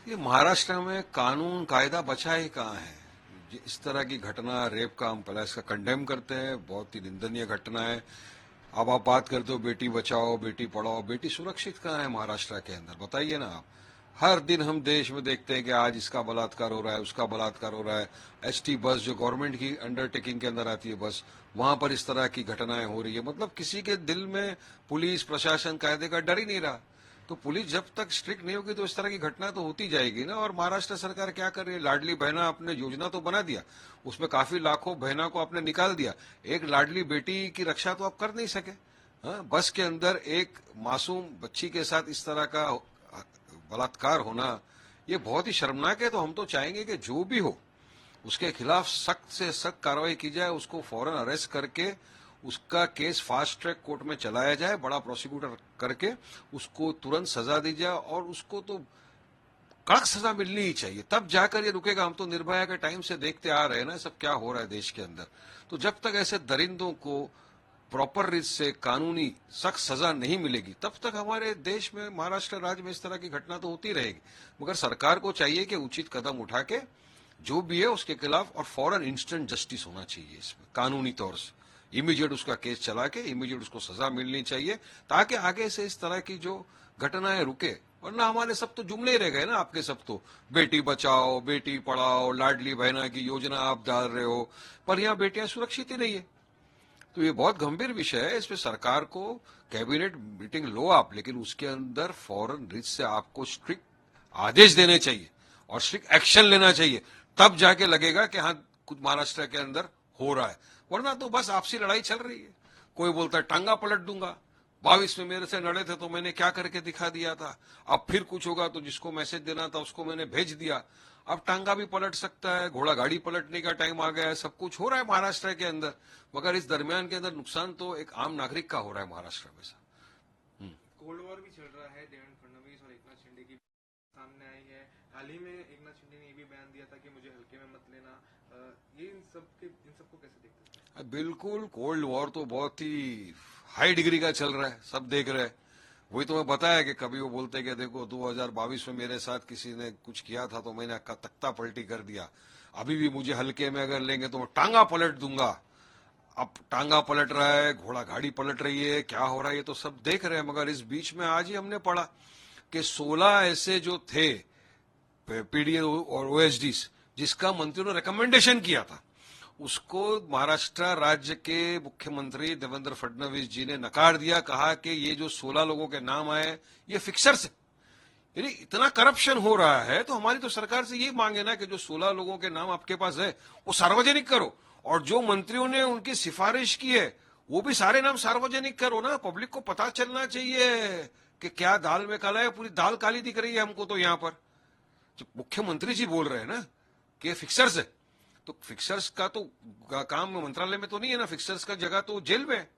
ये महाराष्ट्र में कानून कायदा बचा ही कहाँ है। इस तरह की घटना, रेप का, हम पहले इसका कंडेम करते हैं, बहुत ही निंदनीय घटना है। अब आप बात करते हो बेटी बचाओ बेटी पढ़ाओ, बेटी सुरक्षित कहाँ है महाराष्ट्र के अंदर, बताइए ना आप। हर दिन हम देश में देखते हैं कि आज इसका बलात्कार हो रहा है, उसका बलात्कार हो रहा है। एसटी बस जो गवर्नमेंट की अंडरटेकिंग के अंदर आती है बस, वहां पर इस तरह की घटनाएं हो रही है। मतलब किसी के दिल में पुलिस प्रशासन कायदे का डर ही नहीं रहा। तो पुलिस जब तक स्ट्रिक्ट नहीं होगी तो इस तरह की घटना तो होती जाएगी ना। और महाराष्ट्र सरकार क्या कर रही है, लाडली बहना आपने योजना तो बना दिया, उसमें काफी लाखों बहना को आपने निकाल दिया, एक लाडली बेटी की रक्षा तो आप कर नहीं सके। हाँ, बस के अंदर एक मासूम बच्ची के साथ इस तरह का बलात्कार होना, ये बहुत ही शर्मनाक है। तो हम तो चाहेंगे कि जो भी हो उसके खिलाफ सख्त से सख्त कार्रवाई की जाए, उसको फौरन अरेस्ट करके उसका केस फास्ट ट्रैक कोर्ट में चलाया जाए, बड़ा प्रोसिक्यूटर करके उसको तुरंत सजा दी जाए, और उसको तो कड़क सजा मिलनी ही चाहिए, तब जाकर ये रुकेगा। हम तो निर्भया के टाइम से देखते आ रहे हैं ना सब क्या हो रहा है देश के अंदर। तो जब तक ऐसे दरिंदों को प्रॉपर रीत से कानूनी सख्त सजा नहीं मिलेगी, तब तक हमारे देश में, महाराष्ट्र राज्य में इस तरह की घटना तो होती रहेगी। मगर सरकार को चाहिए कि उचित कदम उठा के जो भी है उसके खिलाफ, और फौरन इंस्टेंट जस्टिस होना चाहिए इसमें, कानूनी तौर से इमीडिएट उसका केस चला के इमीडिएट उसको सजा मिलनी चाहिए, ताकि आगे से इस तरह की जो घटनाएं रुके। वरना हमारे सब तो जुमले ही रह गए ना, आपके सब तो बेटी बचाओ बेटी पढ़ाओ, लाडली बहना की योजना आप डाल रहे हो, पर यहाँ बेटियां सुरक्षित ही नहीं है। तो ये बहुत गंभीर विषय है, इसमें सरकार को कैबिनेट मीटिंग लो आप, लेकिन उसके अंदर फौरन रिच से आपको स्ट्रिक्ट आदेश देने चाहिए और स्ट्रिक्ट एक्शन लेना चाहिए, तब जाके लगेगा कि हाँ कुछ महाराष्ट्र के अंदर हो रहा है। वरना तो बस आपसी लड़ाई चल रही है। कोई बोलता है टांगा पलट दूंगा, 22 में मेरे से लड़े थे तो मैंने क्या करके दिखा दिया था, अब फिर कुछ होगा तो जिसको मैसेज देना था उसको मैंने भेज दिया। अब टांगा भी पलट सकता है, घोड़ा गाड़ी पलटने का टाइम आ गया है, सब कुछ हो रहा है महाराष्ट्र के अंदर। मगर इस दरमियान के अंदर नुकसान तो एक आम नागरिक का हो रहा है महाराष्ट्र में सर। कोल्ड वॉर भी चल रहा है, देवेंद्र फडणवीस और एकनाथ शिंदे की सामने आई है। हाल ही में एकनाथ शिंदे ने ये भी बयान दिया था कि मुझे हल्के में मत लेना। ये इन सबको कैसे देखते हैं? बिल्कुल, कोल्ड वॉर तो बहुत ही हाई डिग्री का चल रहा है, सब देख रहे हैं। वही तो मैं बताया कि कभी वो बोलते कि देखो 2022 में मेरे साथ किसी ने कुछ किया था तो मैंने तख्ता पलटी कर दिया, अभी भी मुझे हल्के में अगर लेंगे तो मैं टांगा पलट दूंगा। अब टांगा पलट रहा है, घोड़ा गाड़ी पलट रही है, क्या हो रहा है ये तो सब देख रहे हैं। मगर इस बीच में आज ही हमने पढ़ा कि 16 ऐसे जो थे पीडीए और ओएसडी जिसका मंत्रियों ने रिकमेंडेशन किया था, उसको महाराष्ट्र राज्य के मुख्यमंत्री देवेंद्र फडणवीस जी ने नकार दिया। कहा कि ये जो 16 लोगों के नाम आए ये फिक्सर्स है। यानी इतना करप्शन हो रहा है, तो हमारी तो सरकार से ये मांगे ना कि जो 16 लोगों के नाम आपके पास है वो सार्वजनिक करो, और जो मंत्रियों ने उनकी सिफारिश की है वो भी सारे नाम सार्वजनिक करो ना। पब्लिक को पता चलना चाहिए कि क्या दाल में काला है, पूरी दाल काली दिख रही है हमको तो यहाँ पर। जो मुख्यमंत्री जी बोल रहे हैं ना कि ये फिक्सर्स है, तो फिक्सर्स का तो काम मंत्रालय में तो नहीं है ना, फिक्सर्स का जगह तो जेल में है।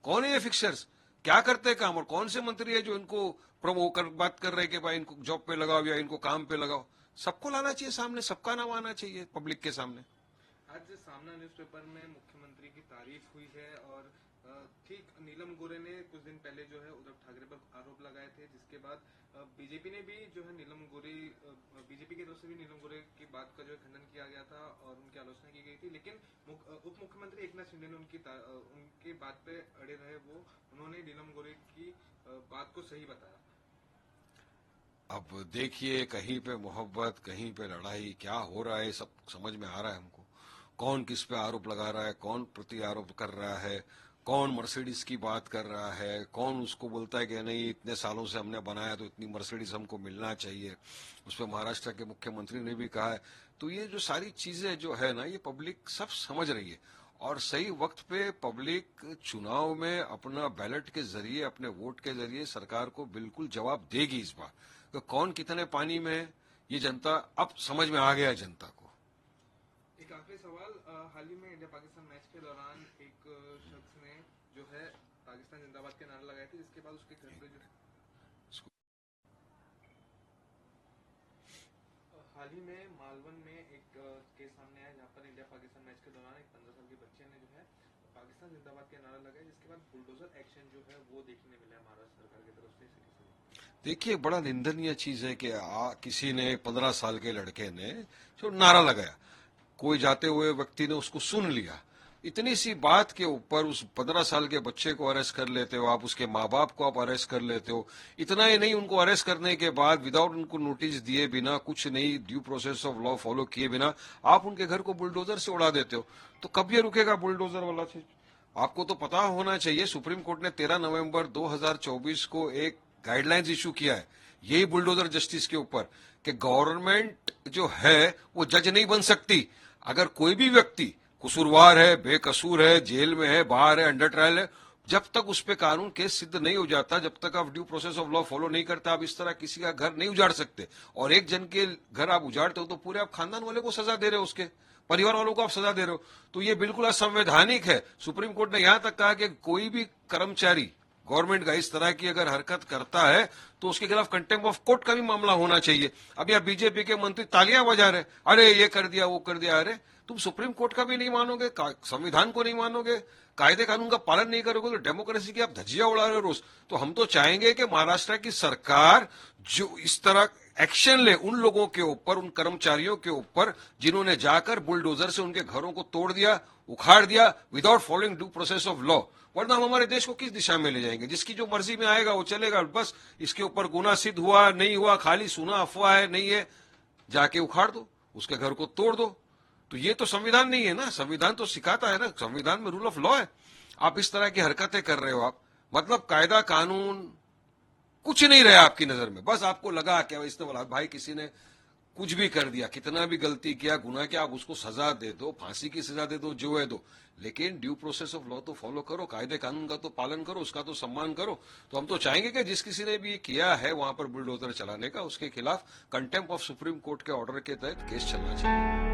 कौन है ये फिक्सर्स, क्या करते हैं काम, और कौन से मंत्री है जो इनको प्रमो कर बात कर रहे हैं कि भाई इनको जॉब पे लगाओ या इनको काम पे लगाओ। सबको लाना चाहिए सामने, सबका नाम आना चाहिए पब्लिक के सामने। आज सामना न्यूज़पेपर में मुख्यमंत्री की तारीफ हुई है, और ठीक नीलम गोरे ने कुछ दिन पहले जो है उद्धव ठाकरे पर आरोप लगाए थे, जिसके बाद बीजेपी ने भी जो है बीजेपी की तरफ से भी नीलम गोरे की बात का जो है खंडन किया गया था और उनकी आलोचना की गई थी। लेकिन उप मुख्यमंत्री एकनाथ शिंदे ने उनकी बात पे अड़े रहे। उन्होंने नीलम गोरे की बात को सही बताया। अब देखिए, कहीं पे मोहब्बत कहीं पे लड़ाई, क्या हो रहा है सब समझ में आ रहा है हमको। कौन किस पे आरोप लगा रहा है, कौन प्रति आरोप कर रहा है, कौन मर्सिडीज की बात कर रहा है, कौन उसको बोलता है कि नहीं इतने सालों से हमने बनाया तो इतनी मर्सिडीज हमको मिलना चाहिए। उस पर महाराष्ट्र के मुख्यमंत्री ने भी कहा है। तो ये जो सारी चीजें जो है ना, ये पब्लिक सब समझ रही है, और सही वक्त पे पब्लिक चुनाव में अपना बैलेट के जरिए, अपने वोट के जरिए सरकार को बिल्कुल जवाब देगी इस बार। तो कौन कितने पानी में है ये जनता अब समझ में आ गया है जनता को। एक आखिरी सवाल। हाल ही में इंडिया पाकिस्तान मैच के दौरान एक शख्स ने जो है पाकिस्तान जिंदाबाद के नारे लगाए थे, जिसके बाद उसके घर पे जो हाल ही में मालवन में एक केस सामने आया, जहां पर इंडिया पाकिस्तान मैच के दौरान एक 15 साल के बच्चे ने जो है पाकिस्तान जिंदाबाद के नारा लगाया, जिसके बाद बुलडोजर एक्शन जो है वो देखने मिला है महाराष्ट्र सरकार की तरफ से। देखिए, बड़ा निंदनीय चीज है कि किसी ने 15 साल के लड़के ने जो नारा लगाया, कोई जाते हुए व्यक्ति ने उसको सुन लिया। इतनी सी बात के ऊपर उस 15 साल के बच्चे को अरेस्ट कर लेते हो आप, उसके माँ बाप को आप अरेस्ट कर लेते हो। इतना ही नहीं, उनको अरेस्ट करने के बाद विदाउट उनको नोटिस दिए बिना, कुछ नहीं, due process of law follow किए बिना आप उनके घर को बुलडोजर से उड़ा देते हो। तो कब ये रुकेगा बुलडोजर वाला चीज? आपको तो पता होना चाहिए, सुप्रीम कोर्ट ने 13 नवंबर 2024 को एक गाइडलाइंस इशू किया है यही बुलडोजर जस्टिस के ऊपर, कि गवर्नमेंट जो है वो जज नहीं बन सकती। अगर कोई भी व्यक्ति कसूरवार है, बेकसूर है, जेल में है, बाहर है, अंडर ट्रायल है, जब तक उस पर कानून केस सिद्ध नहीं हो जाता, जब तक आप due process of law follow नहीं करते, आप इस तरह किसी का घर नहीं उजाड़ सकते। और एक जन के घर आप उजाड़ते हो तो पूरे आप खानदान वाले को सजा दे रहे हो, उसके परिवार वालों को आप सजा दे रहे हो। तो ये बिल्कुल असंवैधानिक है। सुप्रीम कोर्ट ने यहां तक कहा कि कोई भी कर्मचारी गवर्नमेंट का इस तरह की अगर हरकत करता है तो उसके खिलाफ कंटेम्प्ट ऑफ कोर्ट का भी मामला होना चाहिए। अब यह बीजेपी के मंत्री तालियां बजा रहे, अरे ये कर दिया, वो कर दिया। अरे तुम सुप्रीम कोर्ट का भी नहीं मानोगे, संविधान को नहीं मानोगे, कायदे कानून का पालन नहीं करोगे, तो डेमोक्रेसी की आप धज्जियां उड़ा रहे हो रोज। तो हम तो चाहेंगे कि महाराष्ट्र की सरकार जो इस तरह एक्शन ले उन लोगों के ऊपर, उन कर्मचारियों के ऊपर जिन्होंने जाकर बुलडोजर से उनके घरों को तोड़ दिया, उखाड़ दिया without following due process of law. वरना हम हमारे देश को किस दिशा में ले जाएंगे? जिसकी जो मर्जी में आएगा वो चलेगा, बस इसके ऊपर गुना सिद्ध हुआ नहीं हुआ, खाली सुना अफवाह है नहीं है, जाके उखाड़ दो, उसके घर को तोड़ दो। तो ये तो संविधान नहीं है ना। संविधान तो सिखाता है ना, संविधान में रूल ऑफ लॉ है। आप इस तरह की हरकतें कर रहे हो, आप मतलब कायदा कानून कुछ नहीं रहा आपकी नजर में। बस आपको लगा क्या इसने बोला भाई किसी ने कुछ भी कर दिया, कितना भी गलती किया, गुनाह किया, आप उसको सजा दे दो, फांसी की सजा दे दो, जो है दो, लेकिन ड्यू प्रोसेस ऑफ लॉ तो फॉलो करो, कायदे कानून का तो पालन करो, उसका तो सम्मान करो। तो हम तो चाहेंगे कि जिस किसी ने भी किया है वहां पर बुलडोजर चलाने का, उसके खिलाफ कंटेम्प्ट ऑफ सुप्रीम कोर्ट के ऑर्डर के तहत केस चलना चाहिए।